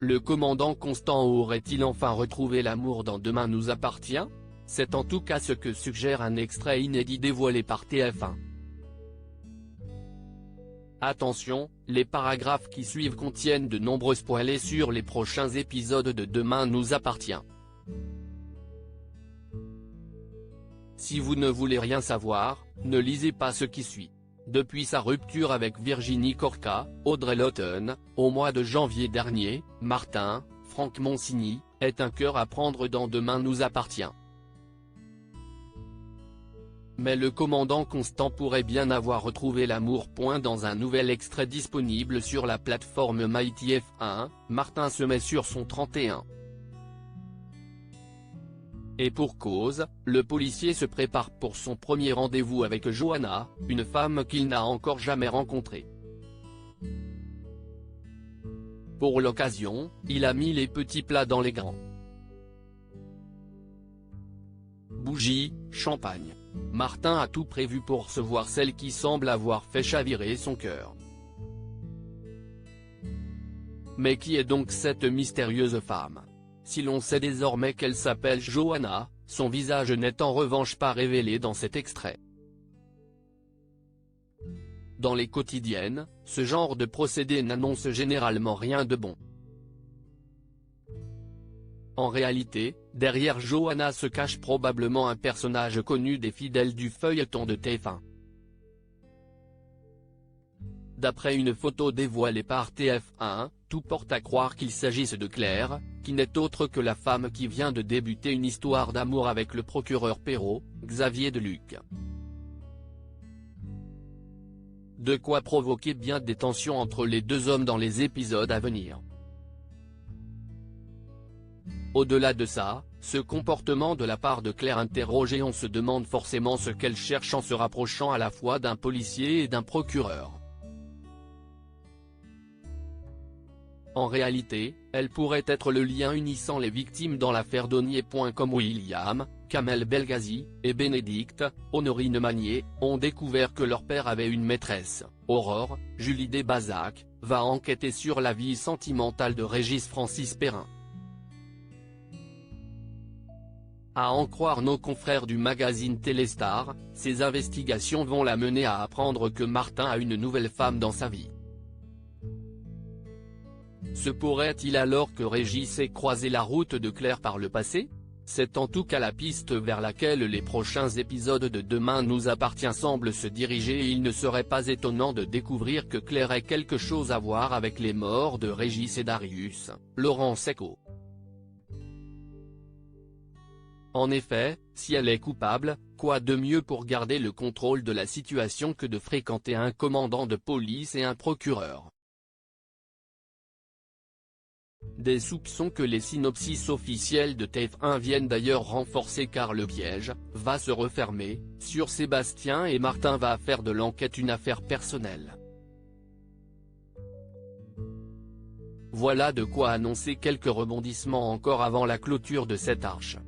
Le commandant Constant aurait-il enfin retrouvé l'amour dans Demain nous appartient? C'est en tout cas ce que suggère un extrait inédit dévoilé par TF1. Attention, les paragraphes qui suivent contiennent de nombreux spoilers sur les prochains épisodes de Demain nous appartient. Si vous ne voulez rien savoir, ne lisez pas ce qui suit. Depuis sa rupture avec Virginie Corca, Audrey Lawton, au mois de janvier dernier, Martin, Franck Monsigny, est un cœur à prendre dans Demain nous appartient. Mais le commandant Constant pourrait bien avoir retrouvé l'amour. Dans un nouvel extrait disponible sur la plateforme MyTF1, Martin se met sur son 31. Et pour cause, le policier se prépare pour son premier rendez-vous avec Johanna, une femme qu'il n'a encore jamais rencontrée. Pour l'occasion, il a mis les petits plats dans les grands. Bougies, champagne. Martin a tout prévu pour recevoir celle qui semble avoir fait chavirer son cœur. Mais qui est donc cette mystérieuse femme? Si l'on sait désormais qu'elle s'appelle Johanna, son visage n'est en revanche pas révélé dans cet extrait. Dans les quotidiennes, ce genre de procédé n'annonce généralement rien de bon. En réalité, derrière Johanna se cache probablement un personnage connu des fidèles du feuilleton de TF1. D'après une photo dévoilée par TF1, tout porte à croire qu'il s'agisse de Claire, qui n'est autre que la femme qui vient de débuter une histoire d'amour avec le procureur Perrot, Xavier Deluc. De quoi provoquer bien des tensions entre les deux hommes dans les épisodes à venir. Au-delà de ça, ce comportement de la part de Claire interroge et on se demande forcément ce qu'elle cherche en se rapprochant à la fois d'un policier et d'un procureur. En réalité, elle pourrait être le lien unissant les victimes dans l'affaire Donier. Comme William, Kamel Belghazi, et Bénédicte, Honorine Magnier, ont découvert que leur père avait une maîtresse, Aurore, Julie Desbazac, va enquêter sur la vie sentimentale de Régis Francis Perrin. À en croire nos confrères du magazine Téléstar, ces investigations vont la mener à apprendre que Martin a une nouvelle femme dans sa vie. Se pourrait-il alors que Régis ait croisé la route de Claire par le passé? C'est en tout cas la piste vers laquelle les prochains épisodes de Demain nous appartient semblent se diriger et il ne serait pas étonnant de découvrir que Claire ait quelque chose à voir avec les morts de Régis et Darius, Laurent Secco. En effet, si elle est coupable, quoi de mieux pour garder le contrôle de la situation que de fréquenter un commandant de police et un procureur? Des soupçons que les synopsis officiels de TF1 viennent d'ailleurs renforcer car le piège va se refermer sur Sébastien et Martin va faire de l'enquête une affaire personnelle. Voilà de quoi annoncer quelques rebondissements encore avant la clôture de cette arche.